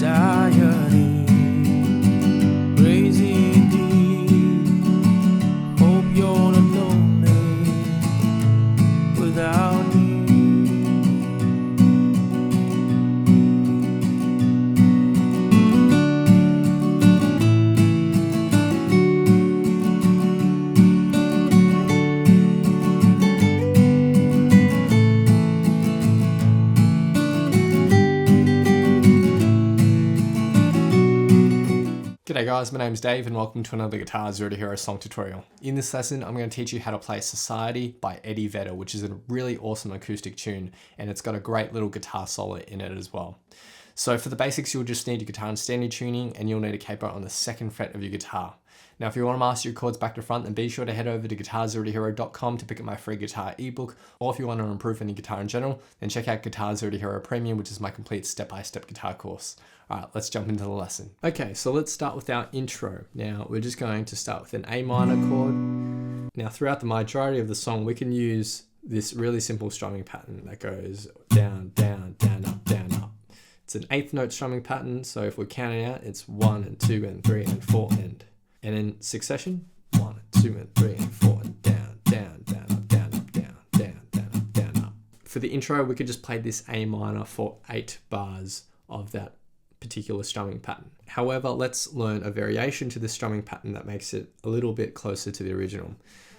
anxiety, crazy indeed. Hope you're not lonely without me. G'day guys, my name's Dave and welcome to another Guitar Zero to Hero song tutorial. In this lesson, I'm going to teach you how to play Society by Eddie Vedder, which is a really awesome acoustic tune, and it's got a great little guitar solo in it as well. So for the basics, you'll just need your guitar and standard tuning, and you'll need a capo on the 2nd fret of your guitar. Now, if you want to master your chords back to front, then be sure to head over to guitarzerotohero.com to pick up my free guitar ebook, or if you want to improve any guitar in general, then check out Guitar Zero to Hero Premium, which is my complete step-by-step guitar course. All right, let's jump into the lesson. Okay, so let's start with our intro. Now, we're just going to start with an A minor chord. Now, throughout the majority of the song, we can use this really simple strumming pattern that goes down, down, down, up, down, up. It's an 8th note strumming pattern, so if we're counting out, it's 1 and 2 and 3 and 4 and in succession, 1 and 2 and 3 and 4 and down, down, down, up, down, up, down, down, down, up, down, up. For the intro, we could just play this A minor for 8 bars of that particular strumming pattern. However, let's learn a variation to the strumming pattern that makes it a little bit closer to the original.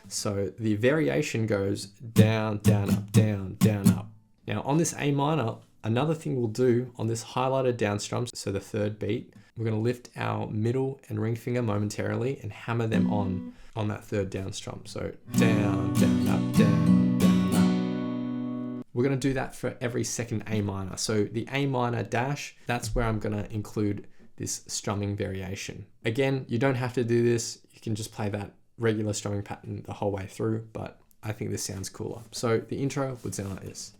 So the variation goes down, down, up, down, down, up. Now on this A minor, another thing we'll do on this highlighted down strum, so the 3rd beat, we're going to lift our middle and ring finger momentarily and hammer them on that 3rd down strum. So down, down, up, down, down, up. We're going to do that for every 2nd A minor. So the A minor dash, that's where I'm going to include this strumming variation. Again, you don't have to do this. You can just play that regular strumming pattern the whole way through, but I think this sounds cooler. So the intro would sound like this.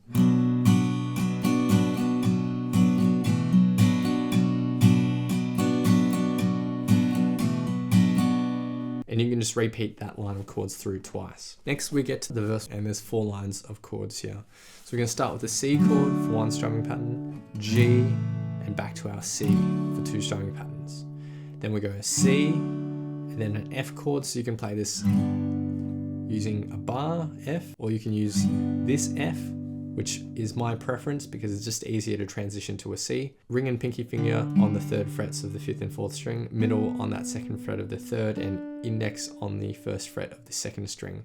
And you can just repeat that line of chords through twice. Next we get to the verse, and there's 4 lines of chords here. So we're going to start with the C chord for 1 strumming pattern, G, and back to our C for 2 strumming patterns. Then we go C, and then an F chord, so you can play this using a bar F, or you can use this F, which is my preference because it's just easier to transition to a C. Ring and pinky finger on the 3rd frets of the 5th and 4th string, middle on that 2nd fret of the 3rd, and index on the 1st fret of the 2nd string.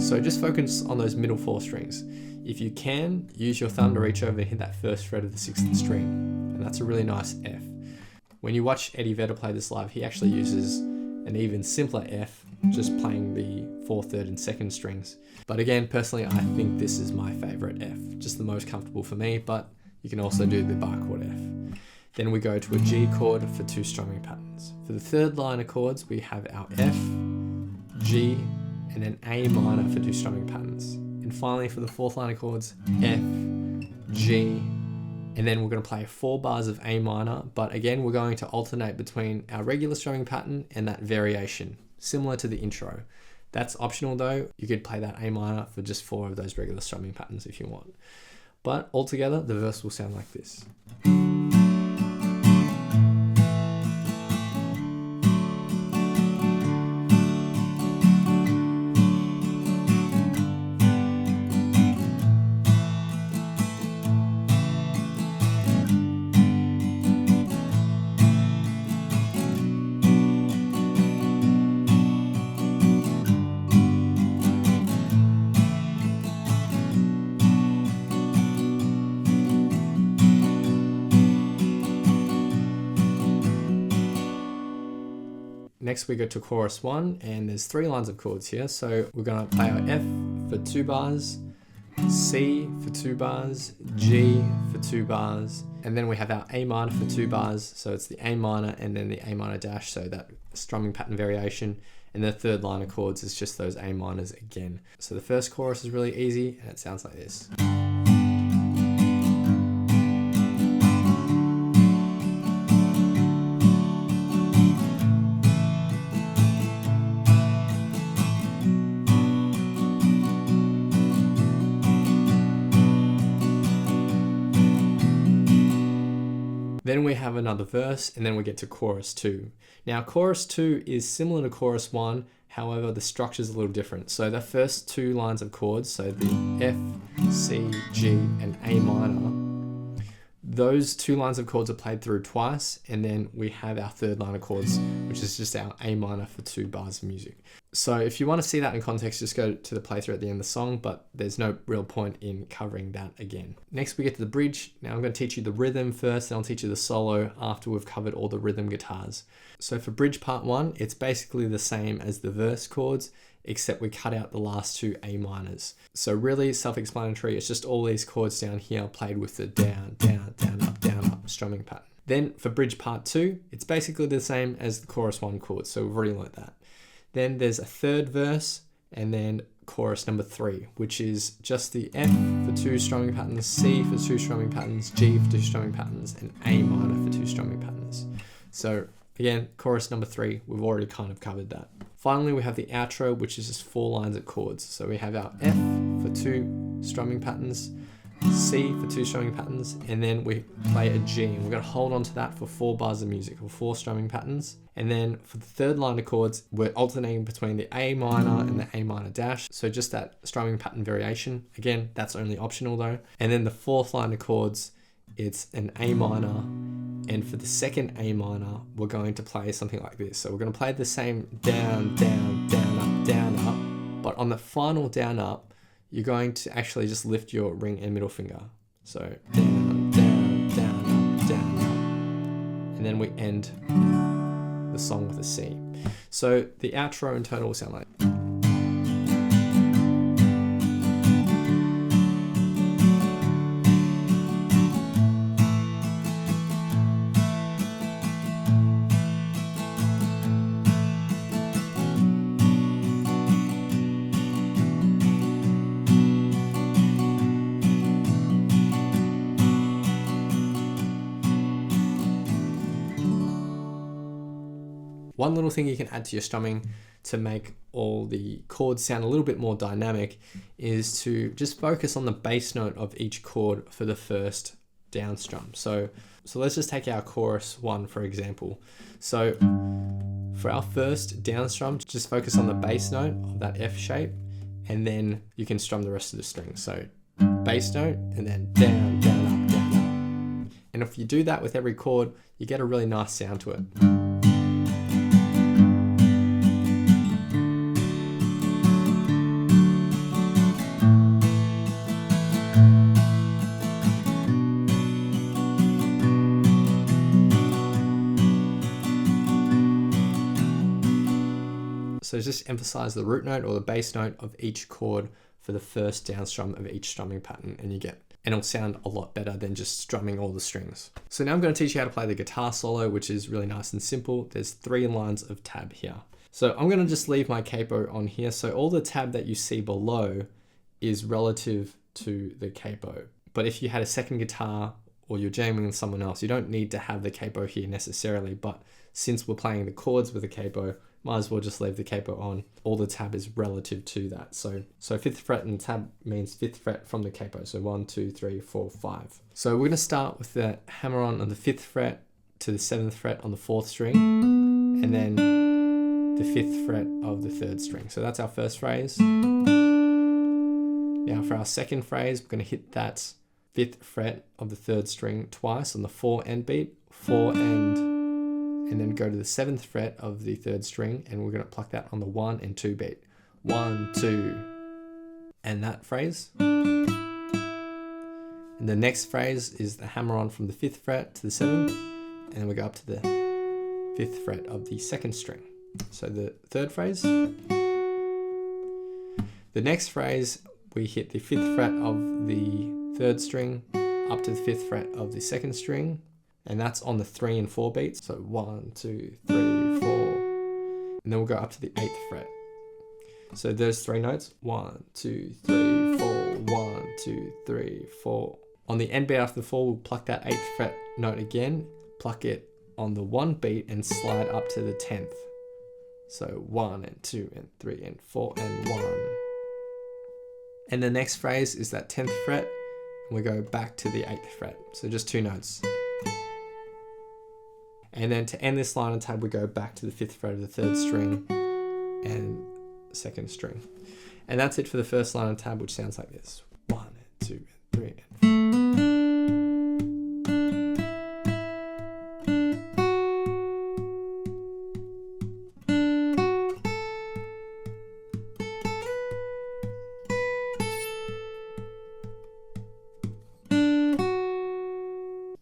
So just focus on those middle 4 strings. If you can, use your thumb to reach over and hit that 1st fret of the 6th string, and that's a really nice F. When you watch Eddie Vedder play this live, he actually uses an even simpler F, just playing the 4th, 3rd, and 2nd strings. But again, personally, I think this is my favorite F, just the most comfortable for me, but you can also do the bar chord F. Then we go to a G chord for 2 strumming patterns. For the 3rd line of chords, we have our F, G, and then A minor for 2 strumming patterns. And finally, for the 4th line of chords, F, G, and then we're going to play 4 bars of A minor, but again, we're going to alternate between our regular strumming pattern and that variation, similar to the intro. That's optional though. You could play that A minor for just 4 of those regular strumming patterns if you want. But altogether, the verse will sound like this. Next we go to chorus 1, and there's 3 lines of chords here. So we're going to play our F for 2 bars, C for 2 bars, G for 2 bars, and then we have our A minor for 2 bars. So it's the A minor and then the A minor dash, so that strumming pattern variation. And the 3rd line of chords is just those A minors again. So the first chorus is really easy, and it sounds like this. Then we have another verse, and then we get to chorus 2. Now chorus 2 is similar to chorus 1, however the structure is a little different. So the first 2 lines of chords, so the F, C, G, and A minor, those 2 lines of chords are played through twice, and then we have our 3rd line of chords, which is just our A minor for 2 bars of music. So if you want to see that in context, just go to the playthrough at the end of the song, but there's no real point in covering that again. Next we get to the bridge. Now I'm going to teach you the rhythm first, and I'll teach you the solo after we've covered all the rhythm guitars. So for bridge part 1, it's basically the same as the verse chords, except we cut out the last 2 A minors. So really self-explanatory, it's just all these chords down here played with the down, down, down, up strumming pattern. Then for bridge part 2, it's basically the same as the chorus 1 chords, so we've already learned that. Then there's a 3rd verse, and then chorus number 3, which is just the F for 2 strumming patterns, C for 2 strumming patterns, G for 2 strumming patterns, and A minor for 2 strumming patterns. So again, chorus number 3, we've already kind of covered that. Finally, we have the outro, which is just 4 lines of chords. So we have our F for 2 strumming patterns, C for 2 strumming patterns, and then we play a G, and we're going to hold on to that for 4 bars of music, or 4 strumming patterns. And then for the 3rd line of chords, we're alternating between the A minor and the A minor dash, so just that strumming pattern variation. Again, that's only optional though. And then the 4th line of chords, it's an A minor, and for the 2nd A minor, we're going to play something like this. So we're going to play the same down, down, down, up, but on the final down, up, you're going to actually just lift your ring and middle finger. So down, down, down, up, down, up. And then we end the song with a C. So the outro in total will sound like. One little thing you can add to your strumming to make all the chords sound a little bit more dynamic is to just focus on the bass note of each chord for the first down strum. So let's just take our chorus 1 for example. So for our first down strum, just focus on the bass note of that F shape, and then you can strum the rest of the strings. So bass note, and then down, down, up, down, up. And if you do that with every chord, you get a really nice sound to it. So just emphasize the root note or the bass note of each chord for the first down strum of each strumming pattern, and it'll sound a lot better than just strumming all the strings. So now I'm going to teach you how to play the guitar solo, which is really nice and simple. There's 3 lines of tab here. So I'm going to just leave my capo on here. So all the tab that you see below is relative to the capo. But if you had a second guitar or you're jamming with someone else, you don't need to have the capo here necessarily. But since we're playing the chords with the capo, might as well just leave the capo on. All the tab is relative to that. So 5th fret and tab means 5th fret from the capo. So 1, 2, 3, 4, 5. So we're going to start with the hammer on the 5th fret to the 7th fret on the 4th string, and then the 5th fret of the 3rd string. So that's our first phrase. Now for our second phrase, we're going to hit that 5th fret of the 3rd string twice on the 4 end beat, 4 and then go to the 7th fret of the 3rd string, and we're going to pluck that on the 1 and 2 beat. 1, 2, and that phrase. And the next phrase is the hammer on from the 5th fret to the 7th, and then we go up to the 5th fret of the 2nd string. So the 3rd phrase. The next phrase, we hit the 5th fret of the 3rd string up to the 5th fret of the 2nd string, and that's on the 3 and 4 beats. So 1, 2, 3, 4, and then we'll go up to the 8th fret. So there's 3 notes, 1, 2, 3, 4, 1, 2, 3, 4. On the end beat after the 4, we'll pluck that 8th fret note again, pluck it on the 1 beat and slide up to the 10th. So 1 and 2 and 3 and 4 and 1. And the next phrase is that 10th fret, and we go back to the 8th fret. So just 2 notes. And then to end this line and tab, we go back to the 5th fret of the 3rd string and 2nd string. And that's it for the first line and tab, which sounds like this. 1 and 2 and 3 and 4.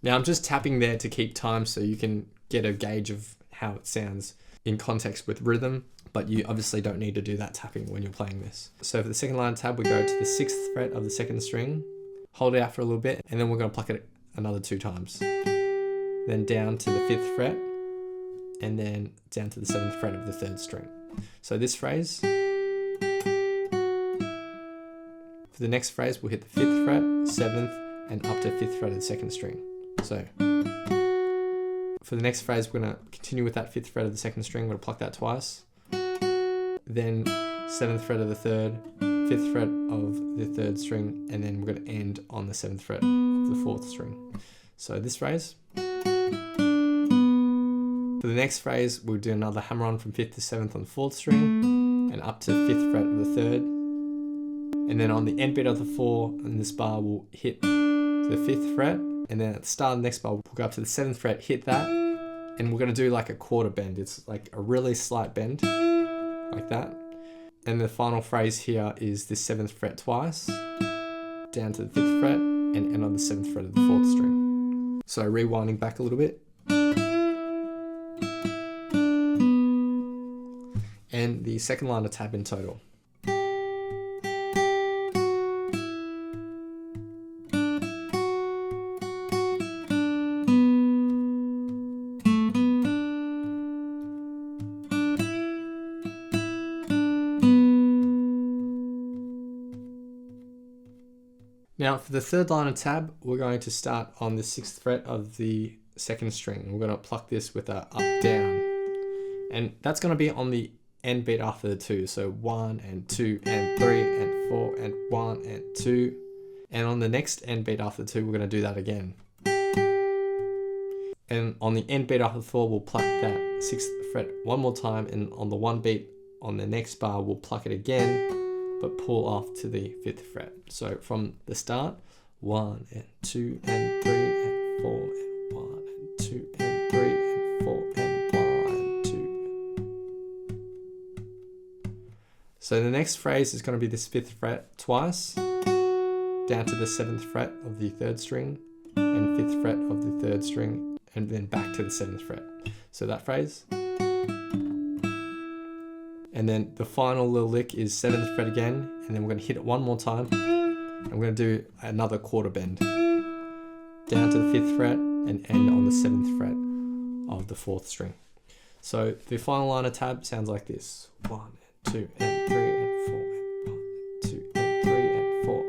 Now I'm just tapping there to keep time so you can get a gauge of how it sounds in context with rhythm, but you obviously don't need to do that tapping when you're playing this. So for the second line tab, we go to the 6th fret of the 2nd string, hold it out for a little bit, and then we're going to pluck it another 2 times. Then down to the 5th fret, and then down to the 7th fret of the 3rd string. So this phrase, for the next phrase, we'll hit the 5th fret, 7th, and up to 5th fret of the 2nd string. So for the next phrase, we're going to continue with that 5th fret of the 2nd string. We're going to pluck that twice. Then 7th fret of the 3rd, 5th fret of the 3rd string, and then we're going to end on the 7th fret of the 4th string. So this phrase. For the next phrase, we'll do another hammer on from 5th to 7th on the 4th string, and up to 5th fret of the 3rd. And then on the end beat of the 4 in this bar, we'll hit the 5th fret. And then at the start of the next bar, we'll go up to the 7th fret, hit that, and we're going to do like a quarter bend. It's like a really slight bend, like that. And the final phrase here is the 7th fret twice, down to the 5th fret, and end on the 7th fret of the 4th string. So rewinding back a little bit. And the second line of tab in total. Now for the third line of tab, we're going to start on the 6th fret of the 2nd string. We're going to pluck this with a up down, and that's going to be on the end beat after the 2. So 1 and 2 and 3 and 4 and 1 and 2. And on the next end beat after the 2, we're going to do that again. And on the end beat after the 4, we'll pluck that 6th fret one more time, and on the 1 beat on the next bar, we'll pluck it again, but pull off to the 5th fret. So from the start, 1 and 2 and 3 and 4 and 1 and 2 and 3 and 4 and 1 and 2. So the next phrase is going to be this 5th fret twice, down to the 7th fret of the 3rd string, and 5th fret of the 3rd string, and then back to the 7th fret. So that phrase. And then the final little lick is 7th fret again, and then we're going to hit it one more time, and we're going to do another quarter bend down to the 5th fret and end on the 7th fret of the 4th string. So the final line of tab sounds like this: 1 and 2 and 3 and 4 and 1 and 2 and 3 and 4.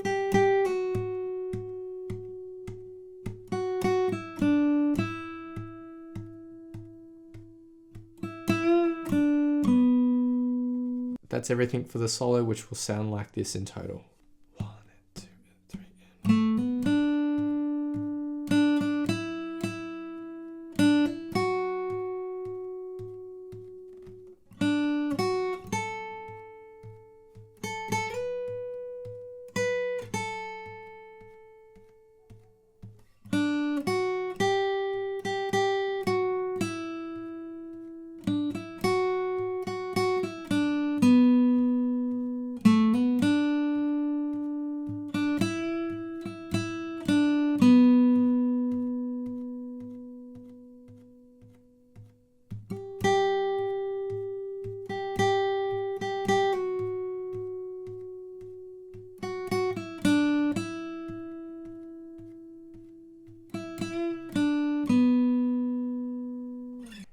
That's everything for the solo, which will sound like this in total. 1 and 2 and 3 and...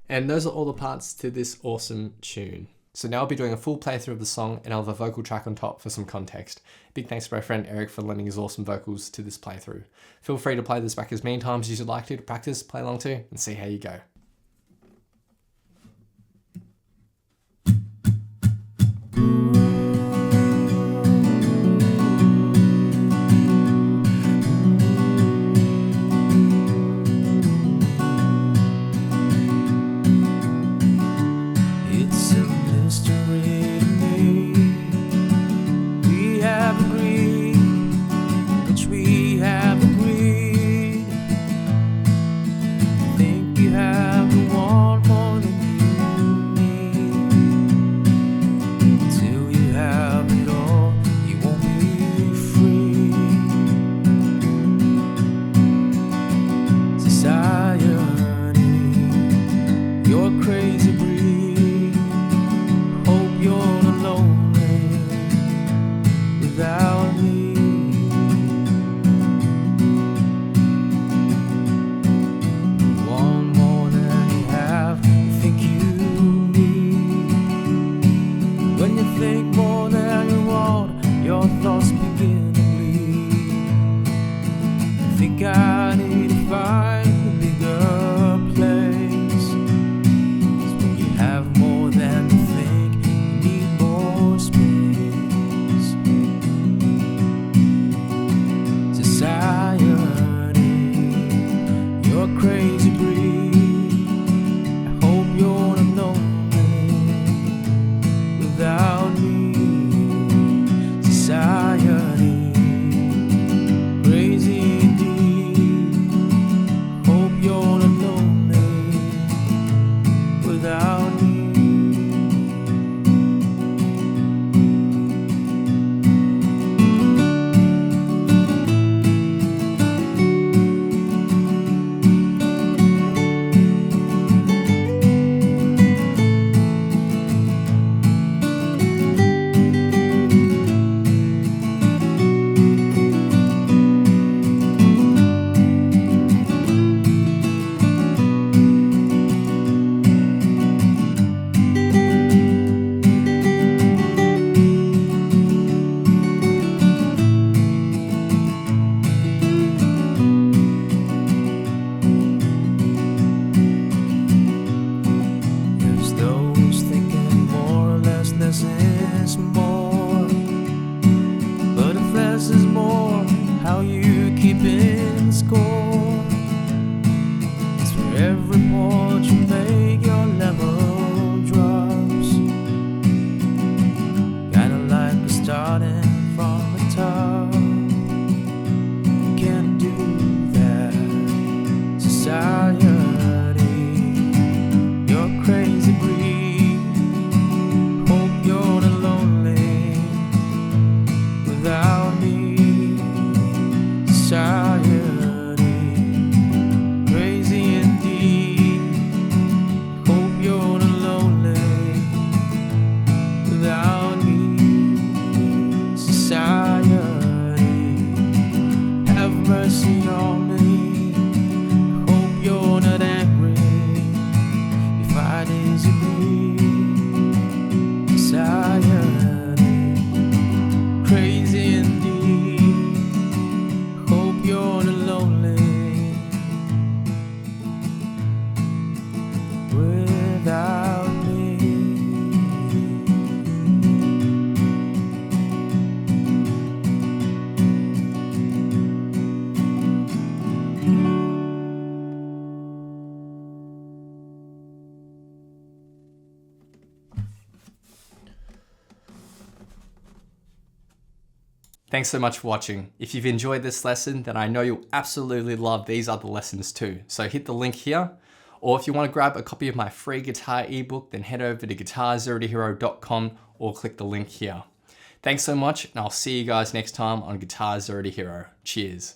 And those are all the parts to this awesome tune. So now I'll be doing a full playthrough of the song, and I'll have a vocal track on top for some context. Big thanks to my friend Eric for lending his awesome vocals to this playthrough. Feel free to play this back as many times as you'd like to practice, play along to, and see how you go. Thanks so much for watching. If you've enjoyed this lesson, then I know you'll absolutely love these other lessons too. So hit the link here. Or if you want to grab a copy of my free guitar ebook, then head over to guitarzerotohero.com or click the link here. Thanks so much, and I'll see you guys next time on Guitar Zero to Hero. Cheers.